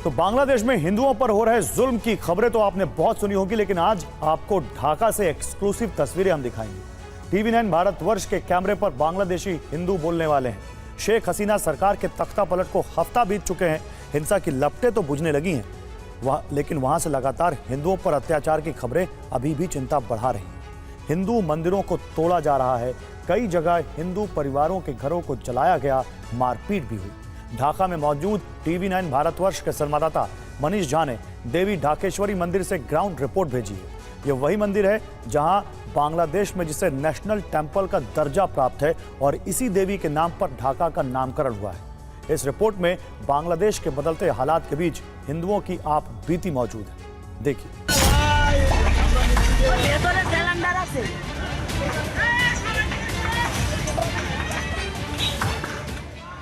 तो बांग्लादेश में हिंदुओं पर हो रहे जुल्म की खबरें तो आपने बहुत सुनी होगी, लेकिन आज आपको ढाका से एक्सक्लूसिव तस्वीरें हम दिखाएंगे। टीवी 9 भारतवर्ष के कैमरे पर बांग्लादेशी हिंदू बोलने वाले हैं। शेख हसीना सरकार के तख्ता पलट को हफ्ता बीत चुके हैं, हिंसा की लपटें तो बुझने लगी हैं, लेकिन वहां से लगातार हिंदुओं पर अत्याचार की खबरें अभी भी चिंता बढ़ा रही हैं। हिंदू मंदिरों को तोड़ा जा रहा है, कई जगह हिंदू परिवारों के घरों को जलाया गया, मारपीट भी हुई। ढाका में मौजूद टीवी 9 भारतवर्ष के संवाददाता मनीष झा ने देवी ढाकेश्वरी मंदिर से ग्राउंड रिपोर्ट भेजी है। यह वही मंदिर है जहां बांग्लादेश में जिसे नेशनल टेंपल का दर्जा प्राप्त है और इसी देवी के नाम पर ढाका का नामकरण हुआ है। इस रिपोर्ट में बांग्लादेश के बदलते हालात के बीच हिंदुओं की आप बीती मौजूद है, देखिए।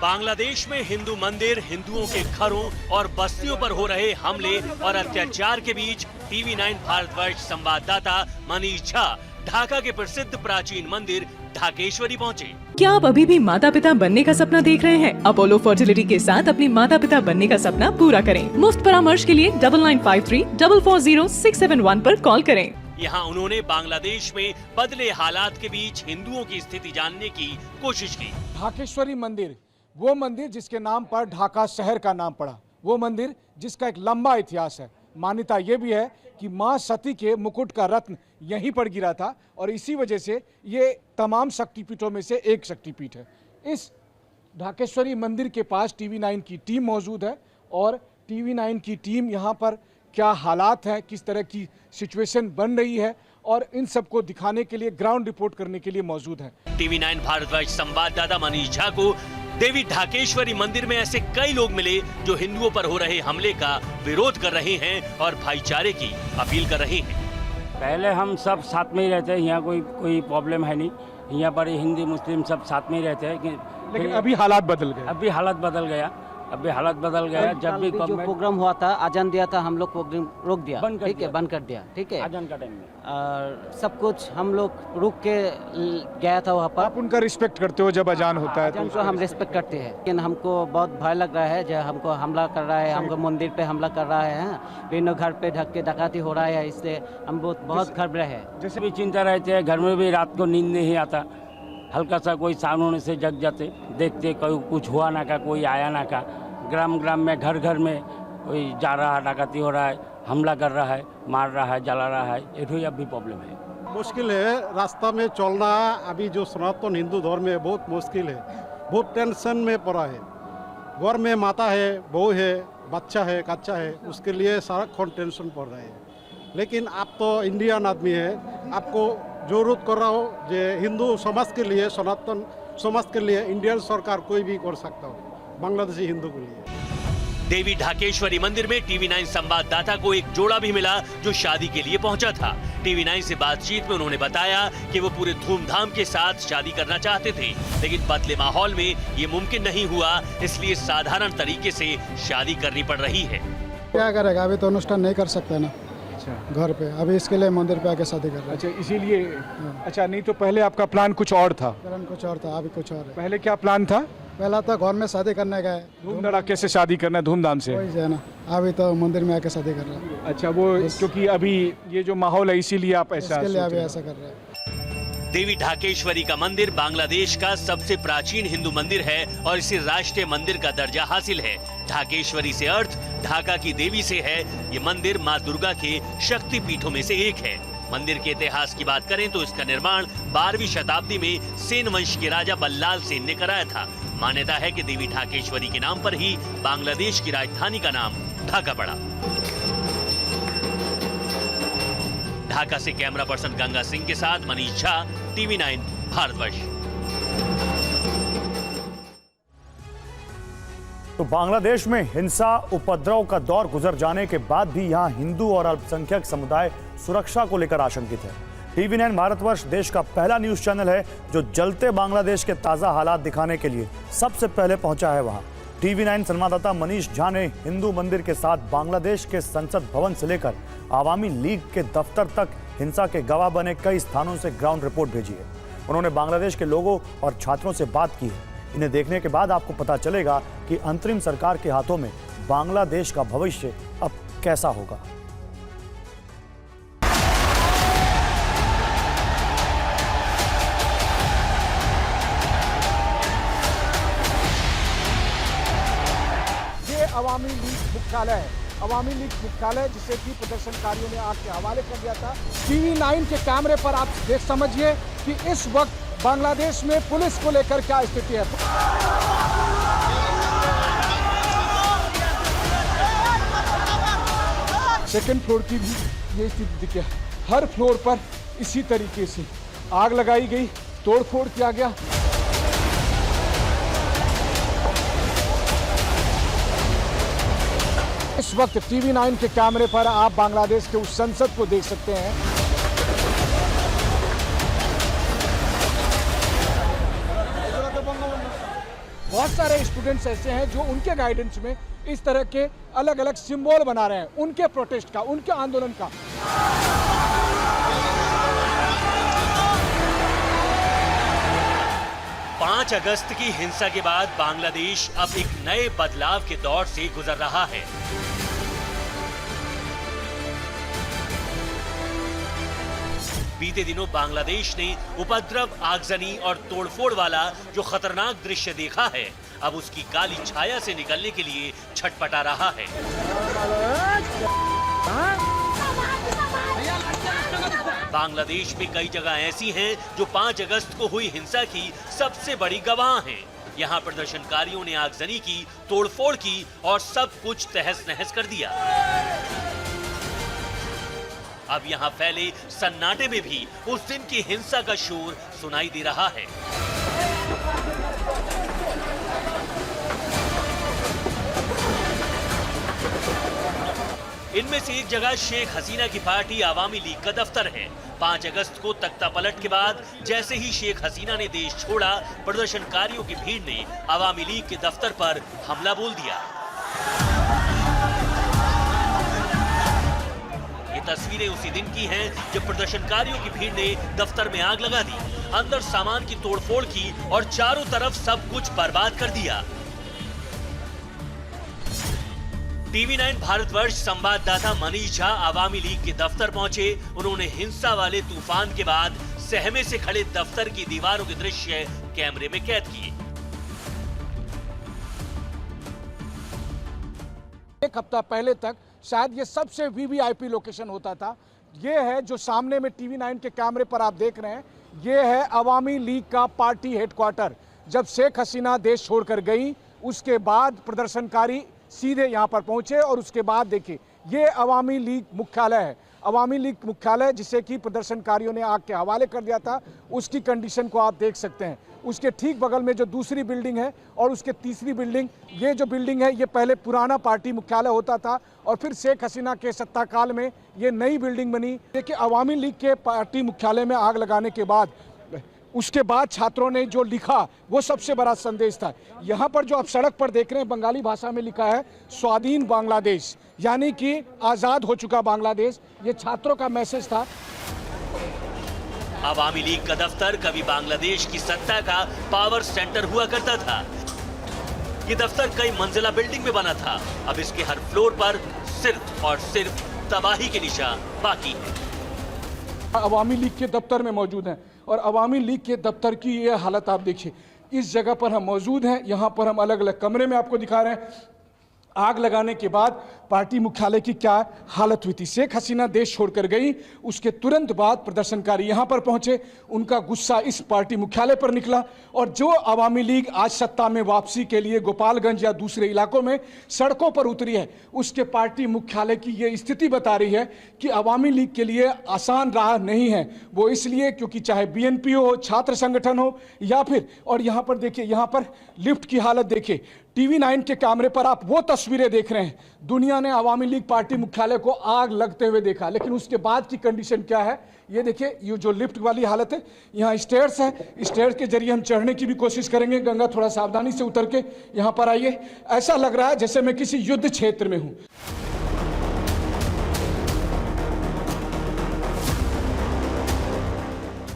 बांग्लादेश में हिंदू मंदिर, हिंदुओं के घरों और बस्तियों पर हो रहे हमले और अत्याचार के बीच टीवी 9 भारतवर्ष संवाददाता मनीष झा ढाका के प्रसिद्ध प्राचीन मंदिर ढाकेश्वरी पहुंचे। क्या आप अभी भी माता पिता बनने का सपना देख रहे हैं? अपोलो फर्टिलिटी के साथ अपने माता पिता बनने का सपना पूरा करें। मुफ्त परामर्श के लिए 9953440671 पर कॉल करें। यहाँ उन्होंने बांग्लादेश में बदले हालात के बीच हिंदुओं की स्थिति जानने की कोशिश की। ढाकेश्वरी मंदिर, वो मंदिर जिसके नाम पर ढाका शहर का नाम पड़ा, वो मंदिर जिसका एक लंबा इतिहास है। मान्यता ये भी है कि मां सती के मुकुट का रत्न यहीं पर गिरा था और इसी वजह से ये तमाम शक्तिपीठों में से एक शक्तिपीठ है। इस ढाकेश्वरी मंदिर के पास टीवी 9 की टीम मौजूद है और टीवी 9 की टीम यहाँ पर क्या हालात हैं, किस तरह की सिचुएशन बन रही है और इन सबको दिखाने के लिए ग्राउंड रिपोर्ट करने के लिए मौजूद है। टीवी 9 भारतवर्ष संवाददाता मनीष झा को देवी ढाकेश्वरी मंदिर में ऐसे कई लोग मिले जो हिंदुओं पर हो रहे हमले का विरोध कर रहे हैं और भाईचारे की अपील कर रहे हैं। पहले हम सब साथ में ही रहते हैं, यहाँ कोई प्रॉब्लम है नहीं। यहाँ पर हिंदी मुस्लिम सब साथ में ही रहते हैं, लेकिन अभी हालात बदल गए। अभी हालत बदल गया। जब भी जो प्रोग्राम हुआ था, आजान दिया था, हम लोग प्रोग्राम रोक दिया, ठीक है, बंद कर दिया, ठीक है, आजान का टाइम में और सब कुछ हम लोग रुक के गया था वहाँ पर। आप उनका रिस्पेक्ट करते हो जब अजान होता है? अजान को हम रिस्पेक्ट करते हैं, लेकिन हमको बहुत भय लग रहा है जो हमको हमला कर रहा है, हमको मंदिर पे हमला कर रहा है, बिना घर पे डकैती हो रहा है, इससे हम बहुत घबराए हैं। जैसे भी चिंता रहती है, घर में भी रात को नींद नहीं आता, हल्का सा कोई साउंड होने से जग जाते, देखते कोई कुछ हुआ ना का, कोई आया ना का। ग्राम में घर में कोई जा रहा है, डकैती हो रहा है, हमला कर रहा है, मार रहा है, जला रहा है, ये अब भी प्रॉब्लम है। मुश्किल है रास्ता में चलना। अभी जो सनातन हिंदू धर्म है बहुत मुश्किल है, बहुत टेंशन में पड़ा है। घर में माता है, बहू है, बच्चा है, कच्चा है, उसके लिए सारा टेंशन पड़ रहा है। लेकिन आप तो इंडियन आदमी है, आपको जरूरत कर रहा हो जो हिंदू समाज के लिए, सनातन समाज के लिए इंडियन सरकार कोई भी कर सकता हो, बांग्लादेशी हिंदू के लिए। देवी ढाकेश्वरी मंदिर में टीवी 9 संवाददाता को एक जोड़ा भी मिला जो शादी के लिए पहुंचा था। टीवी 9 से बातचीत में उन्होंने बताया कि वो पूरे धूमधाम के साथ शादी करना चाहते थे, लेकिन बदले माहौल में ये मुमकिन नहीं हुआ, इसलिए साधारण तरीके से शादी करनी पड़ रही है। क्या करेगा, अभी तो अनुष्ठान नहीं कर सकते ना घर पे, अभी इसके लिए मंदिर पे आके शादी कर रहे हैं। अच्छा, इसीलिए। अच्छा, नहीं तो पहले आपका प्लान कुछ और था? प्लान कुछ और था, अभी कुछ और है। पहले क्या प्लान था? पहला तो घर में शादी करने का है, धूम धड़ाके से शादी करना है, धूमधाम से, वही है ना। अभी तो मंदिर में आके शादी कर रहे हैं। अच्छा, वो क्योंकि अभी ये जो माहौल है इसीलिए आप ऐसा इसके लिए अभी ऐसा कर रहे हैं। देवी ढाकेश्वरी का मंदिर बांग्लादेश का सबसे प्राचीन हिंदू मंदिर है और इसे राष्ट्रीय मंदिर का दर्जा हासिल है। ढाकेश्वरी से अर्थ ढाका की देवी से है। ये मंदिर माँ दुर्गा के शक्ति पीठों में से एक है। मंदिर के इतिहास की बात करें तो इसका निर्माण 12वीं शताब्दी में सेन वंश के राजा बल्लाल सेन ने कराया था। मान्यता है कि देवी ढाकेश्वरी के नाम पर ही बांग्लादेश की राजधानी का नाम ढाका पड़ा। ढाका से कैमरा पर्सन गंगा सिंह के साथ मनीष झा, टीवी 9 भारतवर्ष। तो बांग्लादेश में हिंसा उपद्रव का दौर गुजर जाने के बाद भी यहां हिंदू और अल्पसंख्यक समुदाय सुरक्षा को लेकर आशंकित है। टीवी 9 भारतवर्ष देश का पहला न्यूज चैनल है जो जलते बांग्लादेश के ताजा हालात दिखाने के लिए सबसे पहले पहुंचा है वहां। टीवी 9 संवाददाता मनीष झा ने हिंदू मंदिर के साथ बांग्लादेश के संसद भवन से लेकर आवामी लीग के दफ्तर तक हिंसा के गवाह बने कई स्थानों से ग्राउंड रिपोर्ट भेजी है। उन्होंने बांग्लादेश के लोगों और छात्रों से बात की है। इन्हें देखने के बाद आपको पता चलेगा कि अंतरिम सरकार के हाथों में बांग्लादेश का भविष्य अब कैसा होगा। ये अवामी लीग मुख्यालय है, अवामी लीग मुख्यालय जिसे कि प्रदर्शनकारियों ने आग के हवाले कर दिया था। टीवी 9 के कैमरे पर आप देख समझिए कि इस वक्त बांग्लादेश में पुलिस को लेकर क्या स्थिति है। सेकंड फ्लोर की भी ये स्थिति दिखे, हर फ्लोर पर इसी तरीके से आग लगाई गई, तोड़फोड़ किया गया। इस वक्त टीवी 9 के कैमरे पर आप बांग्लादेश के उस संसद को देख सकते हैं। बहुत सारे स्टूडेंट्स ऐसे हैं जो उनके गाइडेंस में इस तरह के अलग अलग सिंबल बना रहे हैं, उनके प्रोटेस्ट का, उनके आंदोलन का। 5 अगस्त की हिंसा के बाद बांग्लादेश अब एक नए बदलाव के दौर से गुजर रहा है। बीते दिनों बांग्लादेश ने उपद्रव, आगजनी और तोड़फोड़ वाला जो खतरनाक दृश्य देखा है, अब उसकी काली छाया से निकलने के लिए छटपटा रहा है। बांग्लादेश में कई जगह ऐसी हैं जो 5 अगस्त को हुई हिंसा की सबसे बड़ी गवाह हैं। यहाँ प्रदर्शनकारियों ने आगजनी की, तोड़फोड़ की और सब कुछ तहस नहस कर दिया। अब यहाँ फैले सन्नाटे में भी उस दिन की हिंसा का शोर सुनाई दे रहा है। इनमें से एक जगह शेख हसीना की पार्टी आवामी लीग का दफ्तर है। 5 अगस्त को तख्ता पलट के बाद जैसे ही शेख हसीना ने देश छोड़ा, प्रदर्शनकारियों की भीड़ ने आवामी लीग के दफ्तर पर हमला बोल दिया। ये तस्वीरें उसी दिन की हैं जब प्रदर्शनकारियों की भीड़ ने दफ्तर में आग लगा दी, अंदर सामान की तोड़फोड़ की और चारों तरफ सब कुछ बर्बाद कर दिया। टीवी 9 भारतवर्ष संवाददाता मनीष झा आवामी लीग के दफ्तर पहुंचे। उन्होंने हिंसा वाले तूफान के बाद सहमे से खड़े दफ्तर की दीवारों के दृश्य कैमरे में कैद किए। एक हफ्ता पहले तक शायद ये सबसे वीवीआईपी लोकेशन होता था। ये है जो सामने में टीवी 9 के कैमरे पर आप देख रहे हैं, ये है अवामी लीग का पार्टी हेडक्वार्टर। जब शेख हसीना देश छोड़कर गई, उसके बाद प्रदर्शनकारी सीधे यहाँ पर पहुंचे और उसके बाद देखिए ये अवामी लीग मुख्यालय है। अवामी लीग मुख्यालय जिसे कि प्रदर्शनकारियों ने आग के हवाले कर दिया था, उसकी कंडीशन को आप देख सकते हैं। उसके ठीक बगल में जो दूसरी बिल्डिंग है और उसके तीसरी बिल्डिंग, ये जो बिल्डिंग है ये पहले पुराना पार्टी मुख्यालय होता था और फिर शेख हसीना के सत्ताकाल में ये नई बिल्डिंग बनी। देखिए अवामी लीग के पार्टी मुख्यालय में आग लगाने के बाद उसके बाद छात्रों ने जो लिखा वो सबसे बड़ा संदेश था। यहाँ पर जो आप सड़क पर देख रहे हैं बंगाली भाषा में लिखा है स्वाधीन बांग्लादेश, यानी कि आज़ाद हो चुका बांग्लादेश। ये छात्रों का मैसेज था। आवामी लीग का दफ्तर कभी बांग्लादेश की सत्ता का पावर सेंटर हुआ करता था। ये दफ्तर कई मंजिला बिल्डिंग में बना था। अब इसके हर फ्लोर पर सिर्फ और सिर्फ तबाही के निशान बाकी है। अवामी लीग के दफ्तर में मौजूद हैं और अवामी लीग के दफ्तर की ये हालत आप देखिए। इस जगह पर हम मौजूद हैं, यहाँ पर हम अलग अलग कमरे में आपको दिखा रहे हैं आग लगाने के बाद पार्टी मुख्यालय की क्या हालत हुई थी। शेख हसीना देश छोड़कर गई, उसके तुरंत बाद प्रदर्शनकारी यहाँ पर पहुंचे, उनका गुस्सा इस पार्टी मुख्यालय पर निकला और जो अवामी लीग आज सत्ता में वापसी के लिए गोपालगंज या दूसरे इलाकों में सड़कों पर उतरी है, उसके पार्टी मुख्यालय की ये स्थिति बता रही है कि अवामी लीग के लिए आसान राह नहीं है। वो इसलिए क्योंकि चाहे बीएनपी हो, छात्र संगठन हो या फिर, और यहाँ पर देखिए, यहाँ पर लिफ्ट की हालत देखिए। टीवी 9 के कैमरे पर आप वो तस्वीरें देख रहे हैं। दुनिया ने अवामी लीग पार्टी मुख्यालय को आग लगते हुए देखा, लेकिन उसके बाद की कंडीशन क्या है ये देखिए। ये जो लिफ्ट वाली हालत है, यहाँ स्टेयर्स है, स्टेयर्स के जरिए हम चढ़ने की भी कोशिश करेंगे। गंगा थोड़ा सावधानी से उतर के यहाँ पर आइए। ऐसा लग रहा है जैसे मैं किसी युद्ध क्षेत्र में हूँ।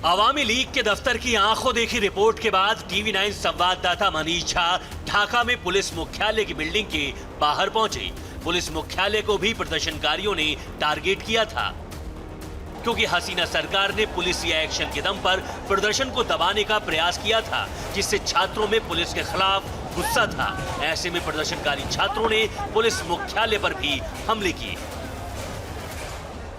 अवामी लीग के दफ्तर की आंखों देखी रिपोर्ट के बाद टीवी 9 संवाददाता मनीष झा ढाका में पुलिस मुख्यालय की बिल्डिंग के बाहर पहुंचे। पुलिस मुख्यालय को भी प्रदर्शनकारियों ने टारगेट किया था, क्योंकि हसीना सरकार ने पुलिस एक्शन के दम पर प्रदर्शन को दबाने का प्रयास किया था, जिससे छात्रों में पुलिस के खिलाफ गुस्सा था। ऐसे में प्रदर्शनकारी छात्रों ने पुलिस मुख्यालय पर भी हमले किए।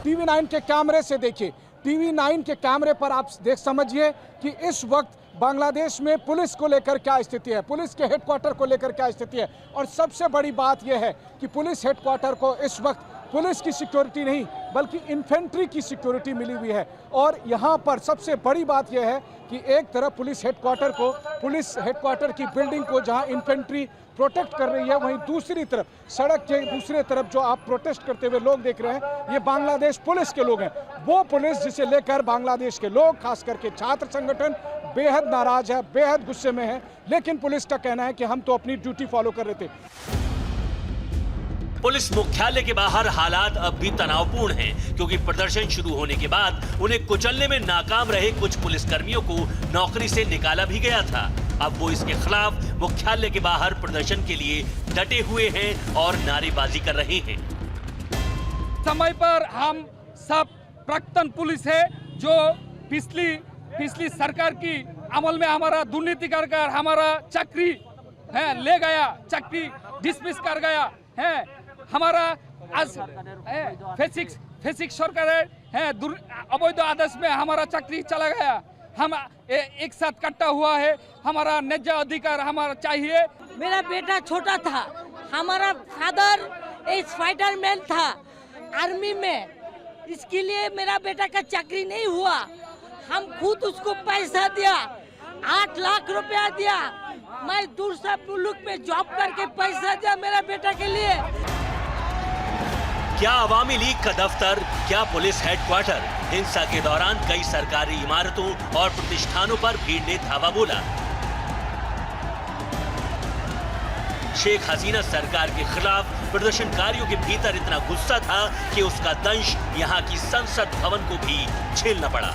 टीवी 9 के कैमरे से देखिए, टीवी 9 के कैमरे पर आप देख समझिए कि इस वक्त बांग्लादेश में पुलिस को लेकर क्या स्थिति है, पुलिस के हेडक्वार्टर को लेकर क्या स्थिति है। और सबसे बड़ी बात यह है कि पुलिस हेडक्वार्टर को इस वक्त पुलिस की सिक्योरिटी नहीं बल्कि इन्फेंट्री की सिक्योरिटी मिली हुई है। और यहाँ पर सबसे बड़ी बात यह है कि एक तरफ पुलिस हेडक्वार्टर की बिल्डिंग को जहाँ इन्फेंट्री प्रोटेक्ट कर रही है, वहीं दूसरी तरफ सड़क के दूसरे तरफ जो आप प्रोटेस्ट करते हुए लोग देख रहे हैं, ये बांग्लादेश पुलिस के लोग हैं। वो पुलिस जिसे लेकर बांग्लादेश के लोग, खास करके छात्र संगठन, बेहद नाराज है, बेहद गुस्से में है। लेकिन पुलिस का कहना है कि हम तो अपनी ड्यूटी फॉलो कर रहे थे। पुलिस मुख्यालय के बाहर हालात अब भी तनावपूर्ण हैं, क्योंकि प्रदर्शन शुरू होने के बाद उन्हें कुचलने में नाकाम रहे कुछ पुलिसकर्मियों को नौकरी से निकाला भी गया था। अब वो इसके खिलाफ मुख्यालय के बाहर प्रदर्शन के लिए डटे हुए हैं और नारेबाजी कर रहे हैं। समय पर हम सब प्राक्तन पुलिस है जो पिछली सरकार की अमल में हमारा दुर्नीति कर हमारा चाकरी है ले गया, चाकरी डिसमिस कर गया है। हमारा आज फेसिक्स सरकार है अवैध आदेश में हमारा चाकरी चला गया। हम एक साथ कट्टा हुआ है, हमारा न्याय अधिकार हमारा चाहिए। मेरा बेटा छोटा था, हमारा फादर एक फाइटरमैन था आर्मी में, इसके लिए मेरा बेटा का चाकरी नहीं हुआ। हम खुद उसको पैसा दिया, 8 लाख रुपया दिया। मैं दूसरा मुल्क में जॉब करके पैसा दिया मेरा बेटा के लिए। क्या अवामी लीग का दफ्तर, क्या पुलिस हेडक्वार्टर? हिंसा के दौरान कई सरकारी इमारतों और प्रतिष्ठानों पर भीड़ ने धावा बोला। शेख हसीना सरकार के खिलाफ प्रदर्शनकारियों के भीतर इतना गुस्सा था कि उसका दंश यहां की संसद भवन को भी झेलना पड़ा।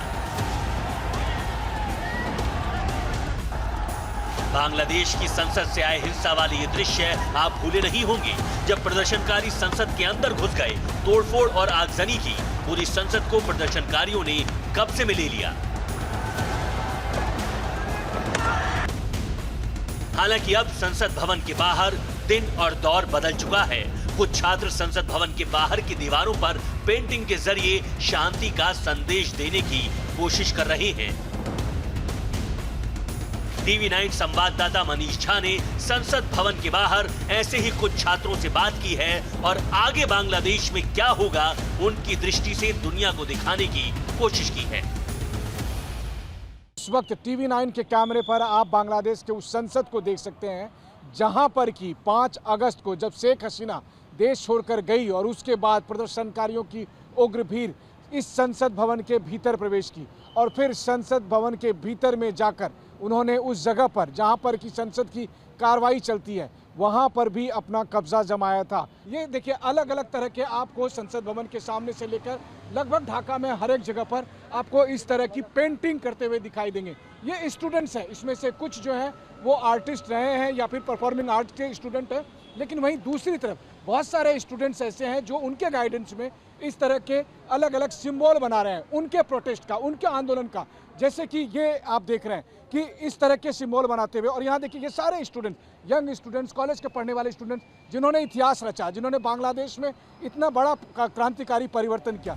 बांग्लादेश की संसद से आए हिंसा वाले ये दृश्य आप भूले नहीं होंगे, जब प्रदर्शनकारी संसद के अंदर घुस गए, तोड़फोड़ और आगजनी की। पूरी संसद को प्रदर्शनकारियों ने कब्जे में ले लिया। हालांकि अब संसद भवन के बाहर दिन और दौर बदल चुका है। कुछ छात्र संसद भवन के बाहर की दीवारों पर पेंटिंग के जरिए शांति का संदेश देने की कोशिश कर रहे हैं। टीवी 9 संवाददाता मनीष झा ने संसद भवन के बाहर ऐसे ही कुछ छात्रों से बात की है और आगे बांग्लादेश में क्या होगा उनकी दृष्टि से दुनिया को दिखाने की कोशिश की है। इस वक्त टीवी 9 के कैमरे पर आप बांग्लादेश के उस संसद को देख सकते हैं जहां पर कि 5 अगस्त को जब शेख हसीना देश छोड़कर गई और उसके बाद प्रदर्शनकारियों की उग्र भीड़ इस संसद भवन के भीतर प्रवेश की और फिर संसद भवन के भीतर में जाकर उन्होंने उस जगह पर जहां पर कि संसद की कार्रवाई चलती है वहां पर भी अपना कब्जा जमाया था। ये देखिए, अलग अलग तरह के आपको संसद भवन के सामने से लेकर लगभग ढाका में हर एक जगह पर आपको इस तरह की पेंटिंग करते हुए दिखाई देंगे। ये स्टूडेंट्स हैं, इसमें से कुछ जो है वो आर्टिस्ट रहे हैं या फिर परफॉर्मिंग आर्ट के स्टूडेंट हैं, लेकिन वहीं दूसरी तरफ बहुत सारे स्टूडेंट्स ऐसे हैं जो उनके गाइडेंस में इस तरह के अलग अलग सिंबल बना रहे हैं उनके प्रोटेस्ट का, उनके आंदोलन का। जैसे कि ये आप देख रहे हैं कि इस तरह के सिंबल बनाते हुए, और यहाँ देखिए ये सारे स्टूडेंट, यंग स्टूडेंट्स, कॉलेज के पढ़ने वाले स्टूडेंट्स जिन्होंने इतिहास रचा, जिन्होंने बांग्लादेश में इतना बड़ा क्रांतिकारी परिवर्तन किया।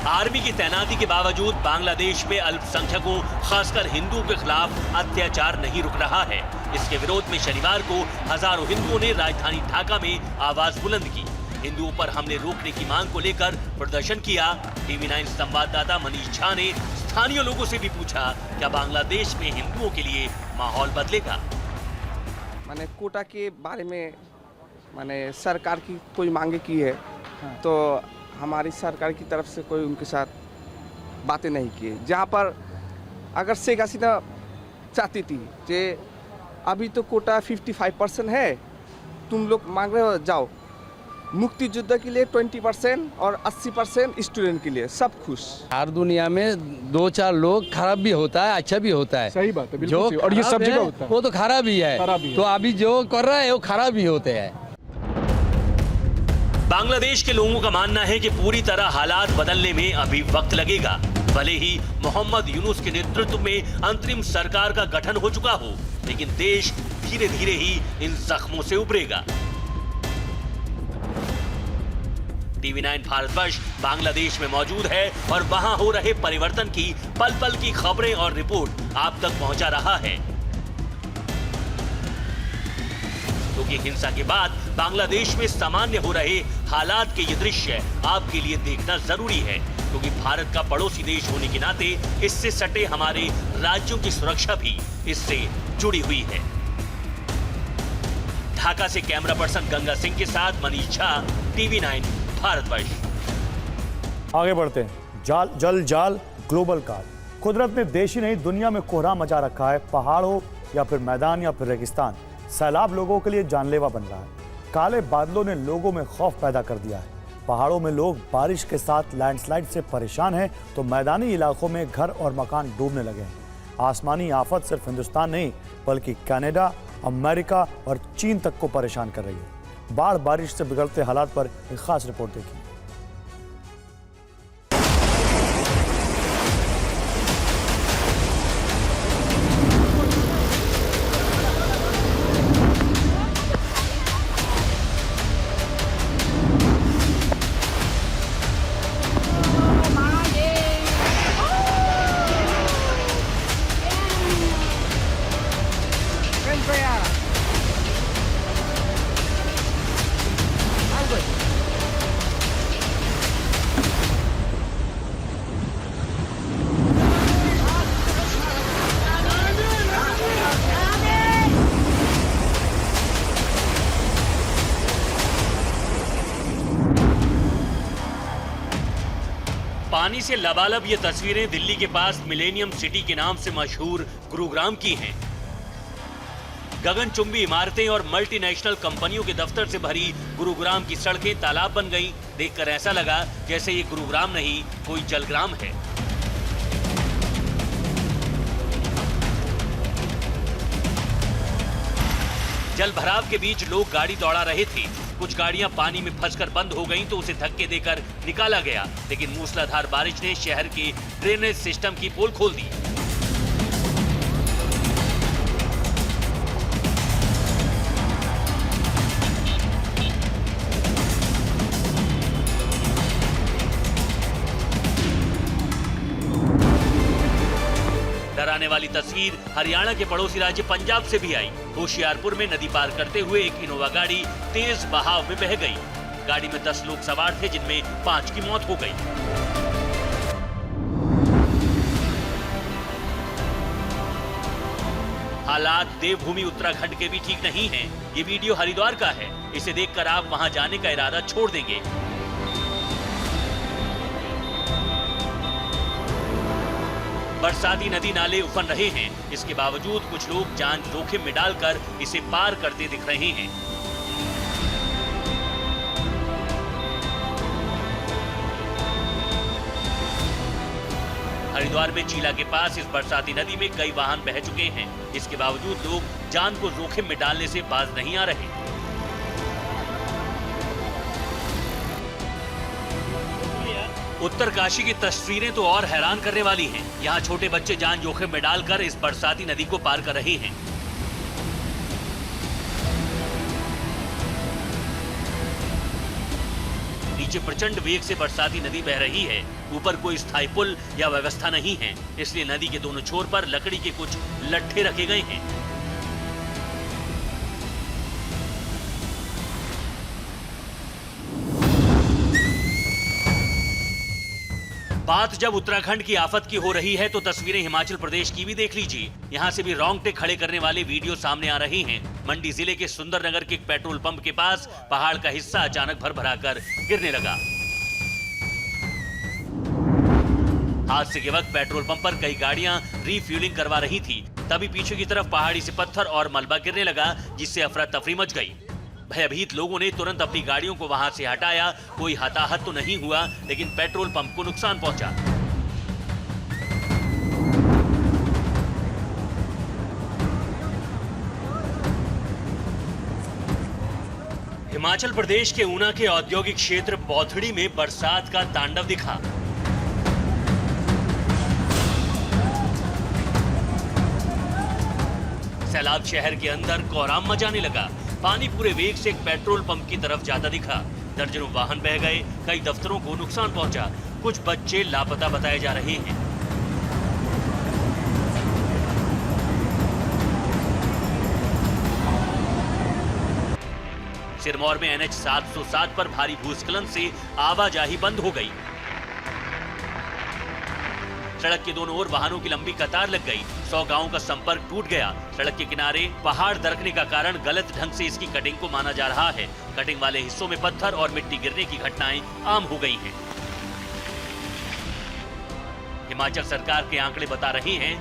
आर्मी की तैनाती के बावजूद बांग्लादेश में अल्पसंख्यकों, खासकर हिंदुओं के खिलाफ अत्याचार नहीं रुक रहा है। इसके विरोध में शनिवार को हजारों हिंदुओं ने राजधानी ढाका में आवाज बुलंद की। हिंदुओं पर हमले रोकने की मांग को लेकर प्रदर्शन किया। टीवी 9 संवाददाता मनीष झा ने स्थानीय लोगों से भी पूछा, क्या बांग्लादेश में हिंदुओं के लिए माहौल बदलेगा? मैंने कोटा के बारे में मैंने सरकार की कोई मांगे की है, तो हमारी सरकार की तरफ से कोई उनके साथ बातें नहीं की। जहाँ पर अगर शेख हसीना चाहती थी कि अभी तो कोटा 55% है, तुम लोग मांग रहे हो जाओ, मुक्ति युद्ध के लिए 20% और 80% स्टूडेंट के लिए, सब खुश। हर दुनिया में 2-4 लोग खराब भी होता है, अच्छा भी होता है। सही बात है, जो बिल्कुल। और ये सब खराब जगह है, होता है। वो तो खराब ही है। तो अभी जो कर रहा है वो खराब ही होते हैं। बांग्लादेश के लोगों का मानना है कि पूरी तरह हालात बदलने में अभी वक्त लगेगा। भले ही मोहम्मद यूनुस के नेतृत्व में अंतरिम सरकार का गठन हो चुका हो, लेकिन देश धीरे धीरे ही इन जख्मों से उभरेगा। TV9 भारतवर्ष बांग्लादेश में मौजूद है और वहां हो रहे परिवर्तन की पल पल की खबरें और रिपोर्ट आप तक पहुंचा रहा है। क्योंकि हिंसा के बाद बांग्लादेश में सामान्य हो रहे हालात के ये दृश्य आपके लिए देखना जरूरी है, क्योंकि भारत का पड़ोसी देश होने के नाते इससे सटे हमारे राज्यों की सुरक्षा भी इससे जुड़ी हुई है। ढाका से कैमरा पर्सन गंगा सिंह के साथ मनीष झा, TV9 भारतवर्ष। आगे बढ़ते हैं। जल जाल ग्लोबल काल। कुदरत ने देश ही नहीं दुनिया में कोहराम मचा रखा है। पहाड़ हो या फिर मैदान या फिर रेगिस्तान, सैलाब लोगों के लिए जानलेवा बन रहा है। काले बादलों ने लोगों में खौफ पैदा कर दिया है। पहाड़ों में लोग बारिश के साथ लैंडस्लाइड से परेशान हैं, तो मैदानी इलाकों में घर और मकान डूबने लगे हैं। आसमानी आफत सिर्फ हिंदुस्तान नहीं बल्कि कनाडा, अमेरिका और चीन तक को परेशान कर रही है। बाढ़ बारिश से बिगड़ते हालात पर एक खास रिपोर्ट देखिए। पानी से लबालब ये तस्वीरें दिल्ली के पास मिलेनियम सिटी के नाम से मशहूर गुरुग्राम की हैं। गगनचुंबी इमारतें और मल्टीनेशनल कंपनियों के दफ्तर से भरी गुरुग्राम की सड़कें तालाब बन गईं। देखकर ऐसा लगा जैसे ये गुरुग्राम नहीं कोई जलग्राम है। जल भराव के बीच लोग गाड़ी दौड़ा रहे थे। कुछ गाड़ियां पानी में फंसकर बंद हो गईं तो उसे धक्के देकर निकाला गया, लेकिन मूसलाधार बारिश ने शहर के ड्रेनेज सिस्टम की पोल खोल दी। डराने वाली तस्वीर हरियाणा के पड़ोसी राज्य पंजाब से भी आई। होशियारपुर में नदी पार करते हुए एक इनोवा गाड़ी तेज बहाव में बह गई। गाड़ी में 10 लोग सवार थे, जिनमें 5 की मौत हो गई। हालात देवभूमि उत्तराखंड के भी ठीक नहीं हैं। ये वीडियो हरिद्वार का है। इसे देखकर आप वहां जाने का इरादा छोड़ देंगे। बरसाती नदी नाले उफन रहे हैं। इसके बावजूद कुछ लोग जान जोखिम में डालकर इसे पार करते दिख रहे हैं। हरिद्वार में चीला के पास इस बरसाती नदी में कई वाहन बह चुके हैं। इसके बावजूद लोग जान को जोखिम में डालने से बाज नहीं आ रहे। उत्तरकाशी की तस्वीरें तो और हैरान करने वाली हैं। यहाँ छोटे बच्चे जान जोखिम में डालकर इस बरसाती नदी को पार कर रहे हैं। नीचे प्रचंड वेग से बरसाती नदी बह रही है। ऊपर कोई स्थायी पुल या व्यवस्था नहीं है, इसलिए नदी के दोनों छोर पर लकड़ी के कुछ लट्ठे रखे गए हैं। बात जब उत्तराखंड की आफत की हो रही है तो तस्वीरें हिमाचल प्रदेश की भी देख लीजिए। यहाँ से भी रोंगटे खड़े करने वाले वीडियो सामने आ रहे हैं। मंडी जिले के सुंदरनगर के एक पेट्रोल पंप के पास पहाड़ का हिस्सा अचानक भर-भराकर गिरने लगा। हादसे के वक्त पेट्रोल पंप पर कई गाड़ियां रीफ्यूलिंग करवा रही थी। तभी पीछे की तरफ पहाड़ी से पत्थर और मलबा गिरने लगा, जिससे अफरा तफरी मच गई। भयभीत लोगों ने तुरंत अपनी गाड़ियों को वहां से हटाया। कोई हताहत तो नहीं हुआ, लेकिन पेट्रोल पंप को नुकसान पहुंचा। हिमाचल प्रदेश के ऊना के औद्योगिक क्षेत्र पौथड़ी में बरसात का तांडव दिखा। सैलाब शहर के अंदर कोहराम मचाने लगा। पानी पूरे वेग से एक पेट्रोल पंप की तरफ जाता दिखा। दर्जनों वाहन बह गए, कई दफ्तरों को नुकसान पहुंचा। कुछ बच्चे लापता बताए जा रहे हैं। सिरमौर में NH 707 पर भारी भूस्खलन से आवाजाही बंद हो गई। सड़क के दोनों ओर वाहनों की लंबी कतार लग गई। 100 गांवों का संपर्क टूट गया। सड़क के किनारे पहाड़ दरकने का कारण गलत ढंग से इसकी कटिंग को माना जा रहा है। कटिंग वाले हिस्सों में पत्थर और मिट्टी गिरने की घटनाएं आम हो गई हैं। हिमाचल सरकार के आंकड़े बता रहे हैं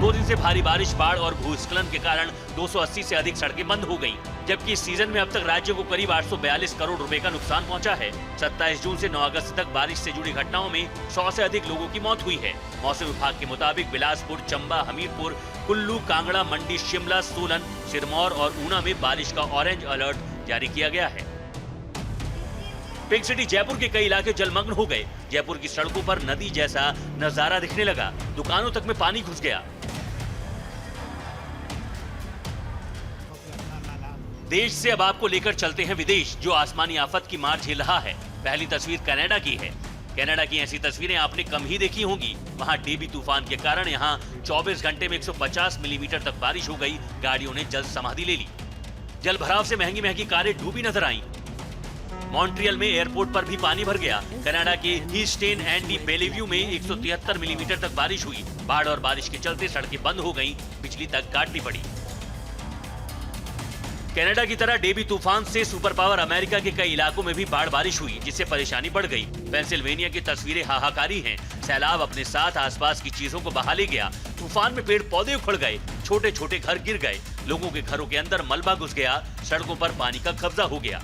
2 दिन से भारी बारिश, बाढ़ और भूस्खलन के कारण 280 से अधिक सड़कें बंद हो गई, जबकि इस सीजन में अब तक राज्य को करीब 842 करोड़ रुपए का नुकसान पहुंचा है। 27 जून से 9 अगस्त तक बारिश से जुड़ी घटनाओं में 100 से अधिक लोगों की मौत हुई है। मौसम विभाग के मुताबिक बिलासपुर, चंबा, हमीरपुर, कुल्लू, कांगड़ा, मंडी, शिमला, सोलन, सिरमौर और ऊना में बारिश का ऑरेंज अलर्ट जारी किया गया है। पिंक सिटी जयपुर के कई इलाके जलमग्न हो गए। जयपुर की सड़कों पर नदी जैसा नजारा दिखने लगा। दुकानों तक में पानी घुस गया। देश से अब आपको लेकर चलते हैं विदेश, जो आसमानी आफत की मार झेल रहा है। पहली तस्वीर कनाडा की है। कनाडा की ऐसी तस्वीरें आपने कम ही देखी होंगी। वहां डेबी तूफान के कारण यहां 24 घंटे में 150 मिलीमीटर तक बारिश हो गई। गाड़ियों ने जल समाधि ले ली। जल भराव से महंगी महंगी कारें डूबी नजर आईं। मॉन्ट्रियल में एयरपोर्ट पर भी पानी भर गया। कनाडा के हीस्टेन एंड दी बेलेव्यू में 173 मिलीमीटर तक बारिश हुई। बाढ़ और बारिश के चलते सड़कें बंद हो गईं, बिजली तक काटनी पड़ी। कनाडा की तरह डेबी तूफान से सुपर पावर अमेरिका के कई इलाकों में भी बाढ़ बारिश हुई, जिससे परेशानी बढ़ गई। पेंसिल्वेनिया की तस्वीरें हाहाकारी हैं। सैलाब अपने साथ आसपास की चीजों को बहा ले गया। तूफान में पेड़ पौधे उखड़ गए, छोटे छोटे घर गिर गए, लोगों के घरों के अंदर मलबा घुस गया, सड़कों पर पानी का कब्जा हो गया।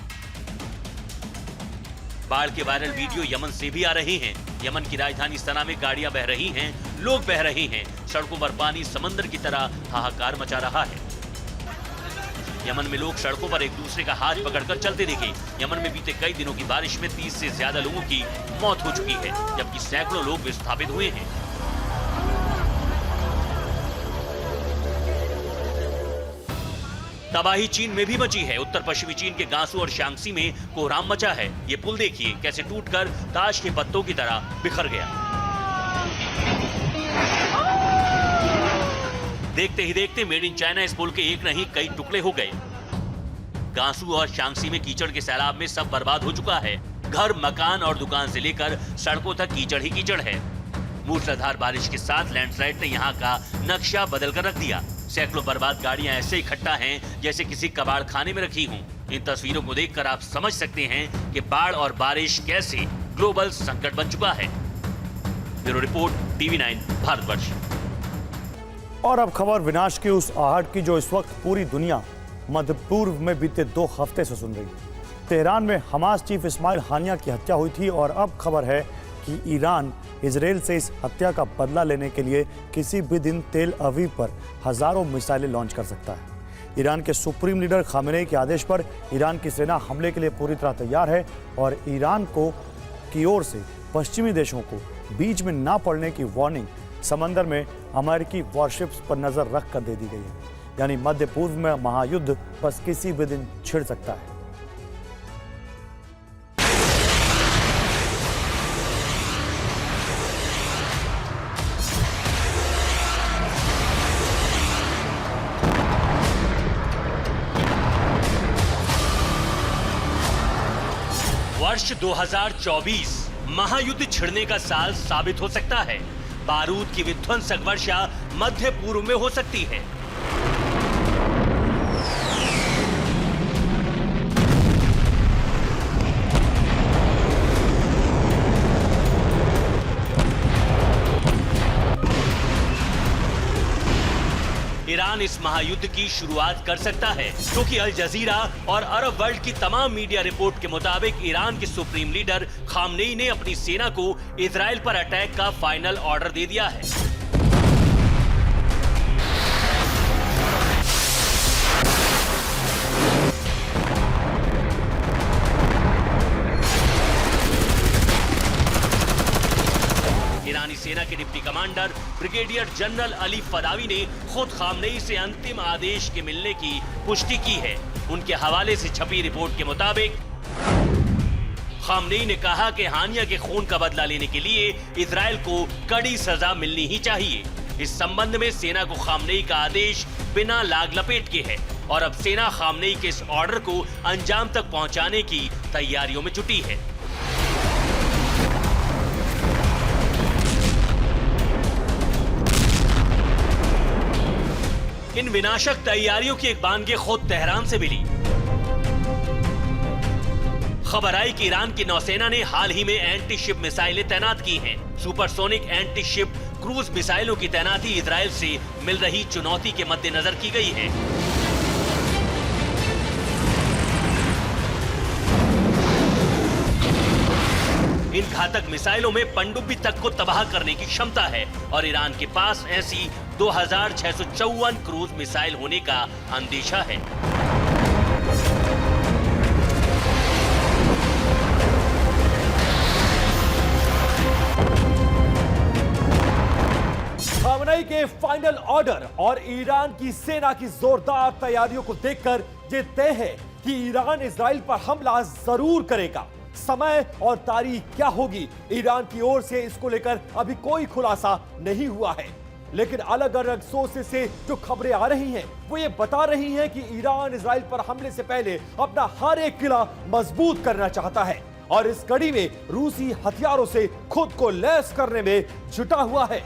बाढ़ के वायरल वीडियो यमन से भी आ रहे हैं। यमन की राजधानी सना में गाड़ियां बह रही हैं, लोग बह रहे हैं। सड़कों पर पानी समंदर की तरह हाहाकार मचा रहा है। यमन में लोग सड़कों पर एक दूसरे का हाथ पकड़कर चलते दिखे। यमन में बीते कई दिनों की बारिश में 30 से ज्यादा लोगों की मौत हो चुकी है, जबकि सैकड़ों लोग विस्थापित हुए हैं। तबाही चीन में भी मची है। उत्तर पश्चिमी चीन के गांसू और शांगसी में कोहराम मचा है। ये पुल देखिए कैसे टूटकर ताश के पत्तों की तरह बिखर गया। देखते ही देखते मेड इन चाइना इस पुल के एक नहीं कई टुकड़े हो गए। गांसू और शांगसी में कीचड़ के सैलाब में सब बर्बाद हो चुका है। घर, मकान और दुकान से लेकर सड़कों तक कीचड़ ही कीचड़ है। मूसलाधार बारिश के साथ लैंडस्लाइड ने यहाँ का नक्शा बदल कर रख दिया। सैकड़ों बर्बाद गाड़ियां ऐसे इकट्ठा हैं जैसे किसी कबाड़ खाने में रखी हों। इन तस्वीरों को देखकर आप समझ सकते हैं कि बाढ़ और बारिश कैसे ग्लोबल संकट बन चुका है। Bureau report, TV9 Bharatvarsh. और अब खबर विनाश की उस आहट की जो इस वक्त पूरी दुनिया मध्य पूर्व में बीते 2 हफ्ते से सुन रही है। तेहरान में हमास चीफ इस्माइल हानिया की हत्या हुई थी और अब खबर है कि ईरान इजराइल से इस हत्या का बदला लेने के लिए किसी भी दिन तेल अवीव पर हजारों मिसाइलें लॉन्च कर सकता है। ईरान के सुप्रीम लीडर खामेनेई के आदेश पर ईरान की सेना हमले के लिए पूरी तरह तैयार है और ईरान की ओर से पश्चिमी देशों को बीच में ना पड़ने की वार्निंग समंदर में अमेरिकी वॉरशिप्स पर नजर रख कर दे दी गई है। यानी मध्य पूर्व में महायुद्ध बस किसी भी दिन छिड़ सकता है। वर्ष 2024 महायुद्ध छिड़ने का साल साबित हो सकता है। बारूद की विध्वंसक वर्षा मध्य पूर्व में हो सकती है। ईरान ईरान इस महायुद्ध की शुरुआत कर सकता है, क्योंकि अल जजीरा और अरब वर्ल्ड की तमाम मीडिया रिपोर्ट के मुताबिक ईरान के सुप्रीम लीडर खामनेई ने अपनी सेना को इजराइल पर अटैक का फाइनल ऑर्डर दे दिया है। ईरानी सेना के deputy commander brigadier general Ali Fadavi ने खुद खामनेई से अंतिम आदेश के मिलने की पुष्टि की है। उनके हवाले से छपी रिपोर्ट के मुताबिक खामनेई ने कहा कि हानिया के खून का बदला लेने के लिए इजराइल को कड़ी सजा मिलनी ही चाहिए। इस संबंध में सेना को खामनेई का आदेश बिना लाग लपेट के है और अब सेना खामनेई के इस ऑर्डर को अंजाम तक पहुंचाने की तैयारियों में जुटी है। इन विनाशक तैयारियों की एक बानगी खुद तेहरान से मिली। खबर आई कि ईरान की नौसेना ने हाल ही में एंटी शिप मिसाइलें तैनात की हैं। सुपरसोनिक एंटी शिप क्रूज मिसाइलों की तैनाती इजराइल से मिल रही चुनौती के मद्देनजर की गई है। इन घातक मिसाइलों में पनडुब्बी तक को तबाह करने की क्षमता है और ईरान के पास ऐसी 2654 क्रूज मिसाइल होने का अंदेशा है। खामनेई के फाइनल ऑर्डर और ईरान की सेना की जोरदार तैयारियों को देखकर ये तय है कि ईरान इजराइल पर हमला जरूर करेगा। समय और तारीख क्या होगी, ईरान की ओर से इसको लेकर अभी कोई खुलासा नहीं हुआ है, लेकिन अलग अलग सोर्सेस से जो खबरें आ रही हैं वो ये बता रही हैं कि ईरान इजराइल पर हमले से पहले अपना हर एक किला मजबूत करना चाहता है और इस कड़ी में रूसी हथियारों से खुद को लैस करने में जुटा हुआ है।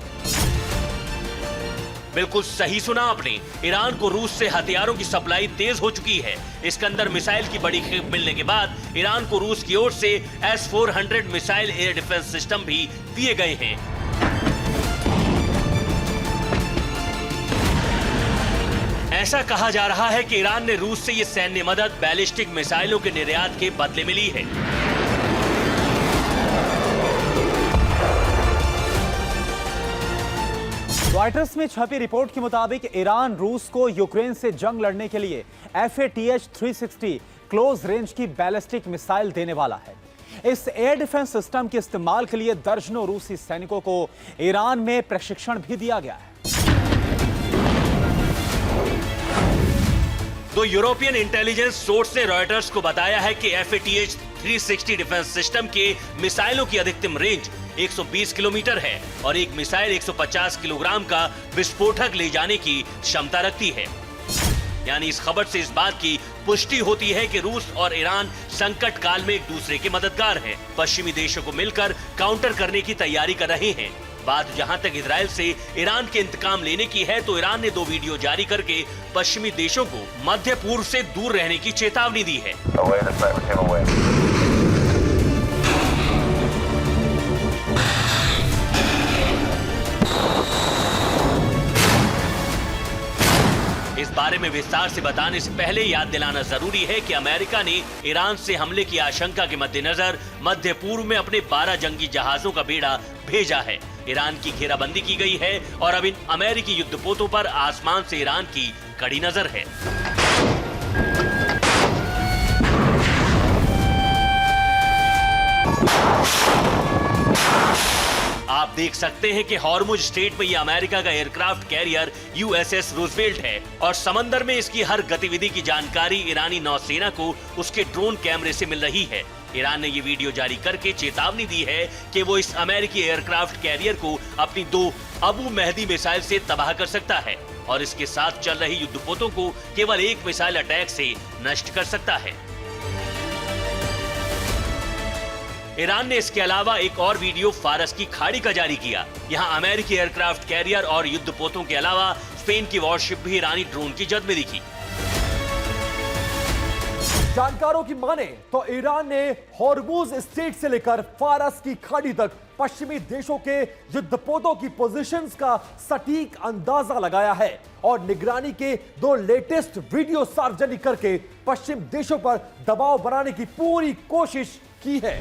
बिल्कुल सही सुना आपने। ईरान को रूस से हथियारों की सप्लाई तेज हो चुकी है। इस्कंदर मिसाइल की बड़ी खेप मिलने के बाद ईरान को रूस की ओर से S-400 missile air defence system भी दिए गए हैं। ऐसा कहा जा रहा है कि ईरान ने रूस से ये सैन्य मदद बैलिस्टिक मिसाइलों के निर्यात के बदले में ली है। रॉयटर्स में छपी रिपोर्ट के मुताबिक ईरान रूस को यूक्रेन से जंग लड़ने के लिए FATH-360 क्लोज रेंज की बैलिस्टिक मिसाइल देने वाला है। इस एयर डिफेंस सिस्टम के इस्तेमाल के लिए दर्जनों रूसी सैनिकों को ईरान में प्रशिक्षण भी दिया गया है। दो यूरोपियन इंटेलिजेंस सोर्स ने रॉयटर्स को बताया है कि FATH-360 डिफेंस सिस्टम के मिसाइलों की अधिकतम रेंज 120 किलोमीटर है और एक मिसाइल 150 किलोग्राम का विस्फोटक ले जाने की क्षमता रखती है। यानी इस खबर से इस बात की पुष्टि होती है कि रूस और ईरान संकट काल में एक दूसरे के मददगार हैं। पश्चिमी देशों को मिलकर काउंटर करने की तैयारी कर रहे हैं। बात जहां तक इजराइल से ईरान के इंतकाम लेने की है तो ईरान ने 2 वीडियो जारी करके पश्चिमी देशों को मध्य पूर्व से दूर रहने की चेतावनी दी है। इस बारे में विस्तार से बताने से पहले याद दिलाना जरूरी है कि अमेरिका ने ईरान से हमले की आशंका के मद्देनजर मध्य पूर्व में अपने 12 जंगी जहाजों का बेड़ा भेजा है। ईरान की घेराबंदी की गई है और अब इन अमेरिकी युद्धपोतों पर आसमान से ईरान की कड़ी नजर है। आप देख सकते हैं कि हॉर्मुज स्ट्रेट में यह अमेरिका का एयरक्राफ्ट कैरियर USS रूजवेल्ट है और समंदर में इसकी हर गतिविधि की जानकारी ईरानी नौसेना को उसके ड्रोन कैमरे से मिल रही है। ईरान ने ये वीडियो जारी करके चेतावनी दी है कि वो इस अमेरिकी एयरक्राफ्ट कैरियर को अपनी 2 अबू मेहदी मिसाइल से तबाह कर सकता है और इसके साथ चल रही युद्धपोतों को केवल एक मिसाइल अटैक से नष्ट कर सकता है। ईरान ने इसके अलावा एक और वीडियो फारस की खाड़ी का जारी किया। यहाँ अमेरिकी एयरक्राफ्ट कैरियर और युद्धपोतों के अलावा स्पेन की वॉरशिप भी ईरानी ड्रोन की जद में दिखी। जानकारों की माने तो ईरान ने हॉर्मुज स्ट्रेट से लेकर फारस की खाड़ी तक पश्चिमी देशों के युद्धपोतों की पोजीशंस का सटीक अंदाजा लगाया है और निगरानी के 2 लेटेस्ट वीडियो सार्वजनिक करके पश्चिम देशों पर दबाव बनाने की पूरी कोशिश की है।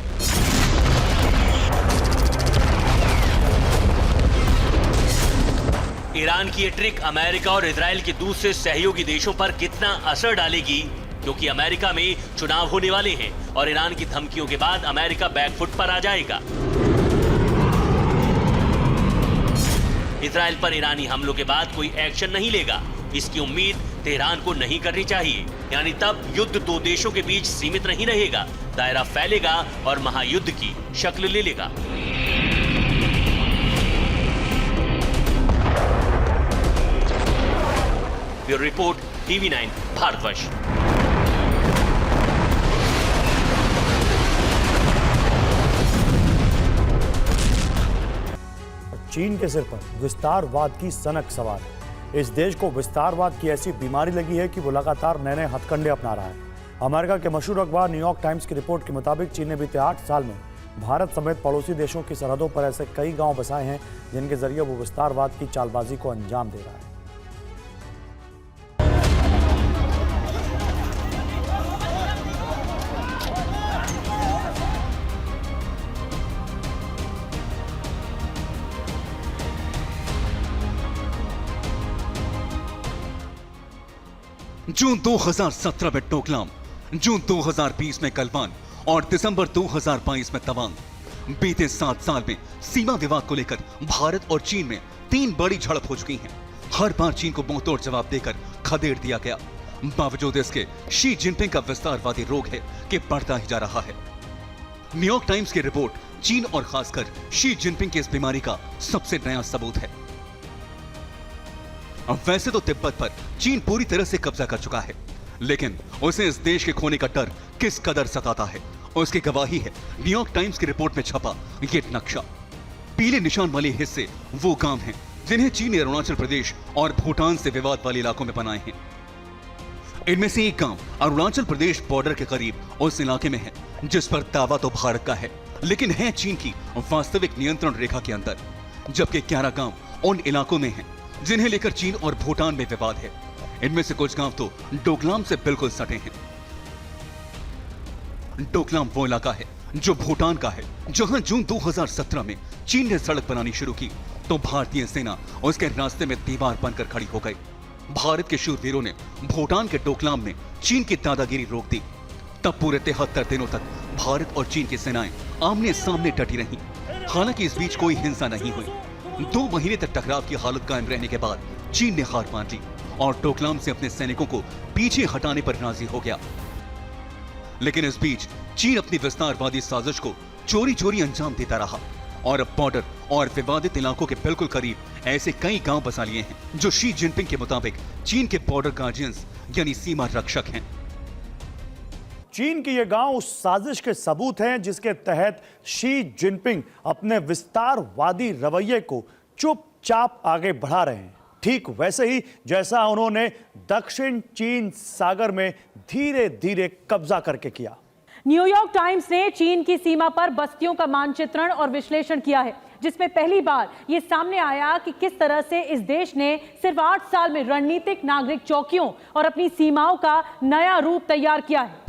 ईरान की ये ट्रिक अमेरिका और इजराइल के दूसरे सहयोगी देशों पर कितना असर डालेगी, क्योंकि अमेरिका में चुनाव होने वाले हैं और ईरान की धमकियों के बाद अमेरिका बैकफुट पर आ जाएगा। इजराइल पर ईरानी हमलों के बाद कोई एक्शन नहीं लेगा, इसकी उम्मीद तेहरान को नहीं करनी चाहिए। यानी तब युद्ध 2 देशों के बीच सीमित नहीं रहेगा, दायरा फैलेगा और महायुद्ध की शक्ल ले लेगा। Bureau report, TV9 Bharatvarsh. चीन के सिर पर विस्तारवाद की सनक सवार है। इस देश को विस्तारवाद की ऐसी बीमारी लगी है कि वो लगातार नए नए हथकंडे अपना रहा है। अमेरिका के मशहूर अखबार न्यूयॉर्क टाइम्स की रिपोर्ट के मुताबिक चीन ने बीते 8 साल में भारत समेत पड़ोसी देशों की सरहदों पर ऐसे कई गांव बसाए हैं जिनके जरिए वो विस्तारवाद की चालबाजी को अंजाम दे रहा है। जून 2017 में डोकलाम, जून 2020 में गलवान और दिसंबर 2022 में तवांग। बीते 7 साल में सीमा विवाद को लेकर भारत और चीन में 3 बड़ी झड़प हो चुकी हैं। हर बार चीन को मुंहतोड़ जवाब देकर खदेड़ दिया गया। बावजूद इसके शी जिनपिंग का विस्तारवादी रोग है कि बढ़ता ही जा रहा है। न्यूयॉर्क टाइम्स की रिपोर्ट चीन और खासकर शी जिनपिंग की इस बीमारी का सबसे नया सबूत है। अब वैसे तो तिब्बत पर चीन पूरी तरह से कब्जा कर चुका है, लेकिन उसे इस देश के खोने का डर किस कदर सताता है उसकी गवाही है न्यूयॉर्क टाइम्स की रिपोर्ट में छपा ये नक्शा। पीले निशान वाले हिस्से वो गांव हैं जिन्हें चीन ने अरुणाचल प्रदेश और भूटान से विवाद वाले इलाकों में बनाए हैं। इनमें से एक गांव अरुणाचल प्रदेश बॉर्डर के करीब उस इलाके में है जिस पर दावा तो भारत का है, लेकिन है चीन की वास्तविक नियंत्रण रेखा के अंदर। जबकि 11 गांव उन इलाकों में हैं जिन्हें लेकर चीन और भूटान में विवाद है। इनमें से कुछ गांव तो डोकलाम से बिल्कुल सटे हैं। डोकलाम वो इलाका है जो भूटान का है, जहां जून 2017 में चीन ने सड़क बनानी शुरू की तो भारतीय सेना उसके रास्ते में दीवार बनकर खड़ी हो गई। भारत के शूरवीरों ने भूटान के डोकलाम में चीन की दादागिरी रोक दी। तब पूरे 73 दिनों तक भारत और चीन की सेनाएं आमने सामने डटी रहीं। हालांकि इस बीच कोई हिंसा नहीं हुई। 2 महीने तक टकराव की हालत कायम रहने के बाद चीन ने हार मान ली और डोकलाम से अपने सैनिकों को पीछे हटाने पर राजी हो गया। लेकिन इस बीच चीन अपनी विस्तारवादी साजिश को चोरी चोरी अंजाम देता रहा और अब बॉर्डर और विवादित इलाकों के बिल्कुल करीब ऐसे कई गांव बसा लिए हैं जो शी जिनपिंग के मुताबिक चीन के बॉर्डर गार्जियंस यानी सीमा रक्षक हैं। चीन की ये गांव उस साजिश के सबूत हैं जिसके तहत शी जिनपिंग अपने विस्तारवादी रवैये को चुपचाप आगे बढ़ा रहे हैं, ठीक वैसे ही जैसा उन्होंने दक्षिण चीन सागर में धीरे धीरे कब्जा करके किया। न्यूयॉर्क टाइम्स ने चीन की सीमा पर बस्तियों का मानचित्रण और विश्लेषण किया है, जिसमें पहली बार यह सामने आया कि किस तरह से इस देश ने सिर्फ 8 साल में रणनीतिक नागरिक चौकियों और अपनी सीमाओं का नया रूप तैयार किया है।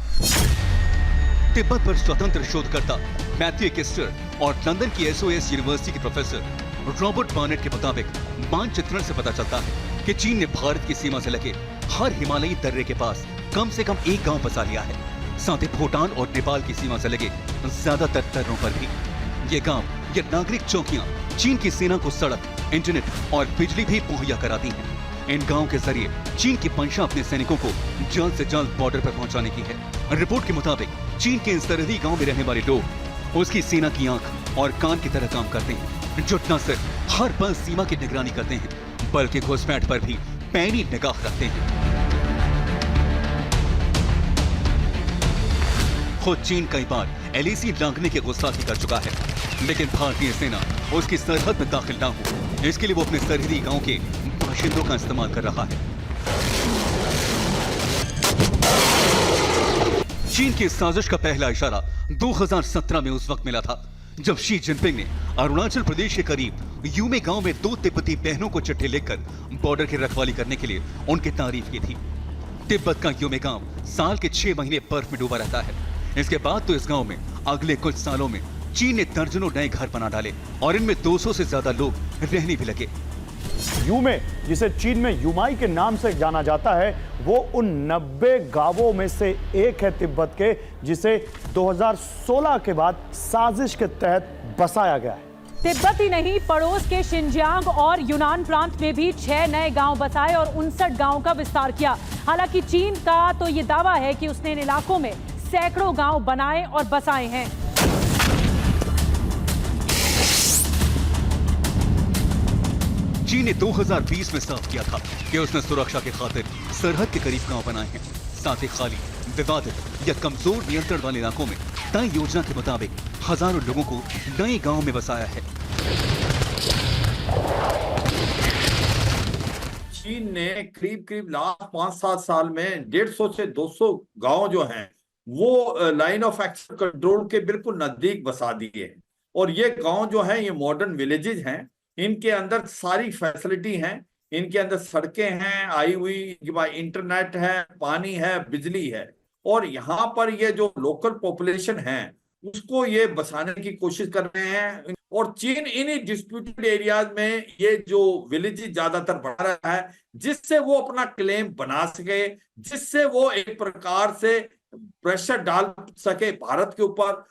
तिब्बत पर स्वतंत्र शोधकर्ता मैथ्यू किस्टर और लंदन की SOS यूनिवर्सिटी के प्रोफेसर रॉबर्ट बार्नेट के मुताबिक मानचित्रण से पता चलता है कि चीन ने भारत की सीमा से लगे हर हिमालयी दर्रे के पास कम से कम एक गांव बसा लिया है। साथ ही भूटान और नेपाल की सीमा से लगे ज्यादातर दर्रों पर भी ये गांव या नागरिक चौकियां चीन की सेना को सड़क, इंटरनेट और बिजली भी मुहैया कराती हैं। इन गांव के जरिए चीन की मंशा अपने सैनिकों को जल्द से जल्द बॉर्डर पर पहुंचाने की है। रिपोर्ट के मुताबिक चीन के इन सरहदी गांव में रहने वाले लोग उसकी सेना की आंख और कान की तरह काम करते हैं, जो न सिर्फ हर पल सीमा की निगरानी करते हैं बल्कि घुसपैठ पर भी पैनी निगाह रखते हैं। खुद चीन कई बार LAC लांघने की गुस्ताखी कर चुका है, लेकिन भारतीय सेना उसकी सरहद में दाखिल ना हो इसके लिए वो अपने सरहदी गांव के बाशिंदों का इस्तेमाल कर रहा है। चीन की साजिश का पहला इशारा 2017 में उस वक्त मिला था जब शी जिनपिंग ने अरुणाचल प्रदेश के करीब यूमे गांव में 2 तिब्बती बहनों को चिट्ठी लिखकर बॉर्डर की रखवाली करने के लिए उनकी तारीफ की थी। तिब्बत का यूमे गांव साल के 6 महीने बर्फ में डूबा रहता है। इसके बाद तो इस गांव में अगले कुछ सालों में चीन ने दर्जनों नए घर बना डाले और इनमें 200 से ज्यादा लोग रहने भी लगे। यूमे, जिसे चीन में यूमाई के नाम से जाना जाता है, वो उन 90 गांवों में से एक है तिब्बत के, जिसे 2016 के बाद साजिश के तहत बसाया गया है। तिब्बत ही नहीं, पड़ोस के शिनजियांग और यूनान प्रांत में भी 6 नए गांव बसाए और 59 गांवों का विस्तार किया। हालांकि चीन का तो ये दावा है कि उसने इन इलाकों में सैकड़ों गांव बनाए और बसाए हैं। चीन ने 2020 में साफ किया था कि उसने सुरक्षा की खातिर सरहद के करीब गांव बनाए हैं। साथ ही खाली, विवादित या कमजोर नियंत्रण वाले इलाकों में तय योजना के मुताबिक हजारों लोगों को नए गांव में बसाया है। चीन ने करीब लास्ट 5-7 साल में 150 से 200 गांव जो हैं वो लाइन ऑफ एक्शन कंट्रोल के बिल्कुल नजदीक बसा दिए हैं। और ये गांव जो हैं ये मॉडर्न विलेजेस हैं। इनके अंदर सारी फैसिलिटी हैं, इनके अंदर सड़कें हैं, आई हुई इंटरनेट है, पानी है, बिजली है। और यहाँ पर ये जो लोकल पॉपुलेशन है उसको ये बसाने की कोशिश कर रहे हैं। और चीन इन्हीं डिस्प्यूटेड एरियाज में ये जो विलेजेस ज्यादातर बढ़ा रहा है, जिससे वो अपना क्लेम बना सके, जिससे वो एक प्रकार से प्रेशर डाल सके भारत के ऊपर।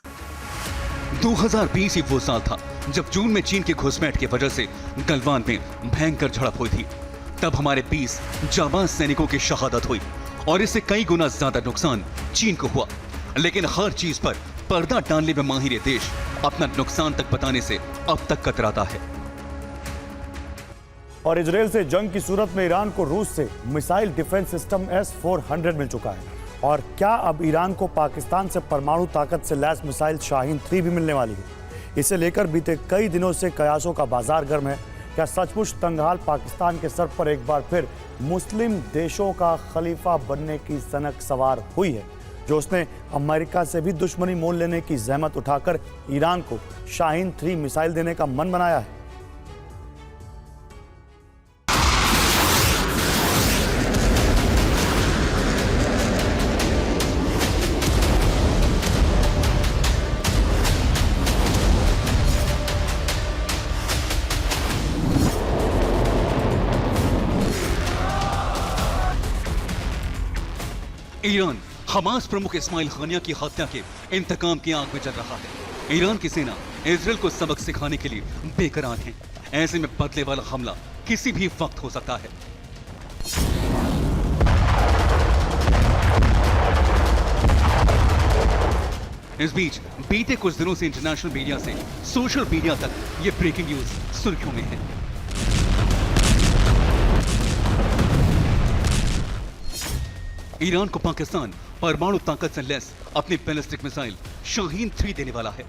2020 ही वो साल था जब जून में चीन की घुसपैठ की वजह से गलवान में भयंकर झड़प हुई थी। तब हमारे 20 जाबाज सैनिकों की शहादत हुई और इससे कई गुना ज्यादा नुकसान चीन को हुआ। लेकिन हर चीज पर पर्दा डालने में माहिर ये देश अपना नुकसान तक बताने से अब तक कतराता है। और इजराइल से जंग की सूरत में ईरान को रूस से मिसाइल डिफेंस सिस्टम S-400 मिल चुका है। और क्या अब ईरान को पाकिस्तान से परमाणु ताकत से लैस मिसाइल शाहीन 3 भी मिलने वाली है? इसे लेकर बीते कई दिनों से कयासों का बाजार गर्म है। क्या सचमुच तंगहाल पाकिस्तान के सर पर एक बार फिर मुस्लिम देशों का खलीफा बनने की सनक सवार हुई है, जो उसने अमेरिका से भी दुश्मनी मोल लेने की जहमत उठाकर ईरान को शाहीन 3 मिसाइल देने का मन बनाया है? ईरान हमास प्रमुख इस्माइल खानिया की हत्या के इंतकाम की आग में जल रहा है। ईरान की सेना इजराइल को सबक सिखाने के लिए बेकरार है। ऐसे में बदले वाला हमला किसी भी वक्त हो सकता है। इस बीच बीते कुछ दिनों से इंटरनेशनल मीडिया से सोशल मीडिया तक ये ब्रेकिंग न्यूज सुर्खियों में है। ईरान को पाकिस्तान परमाणु ताकत से लैस अपनी बैलिस्टिक मिसाइल शाहीन 3 देने वाला है।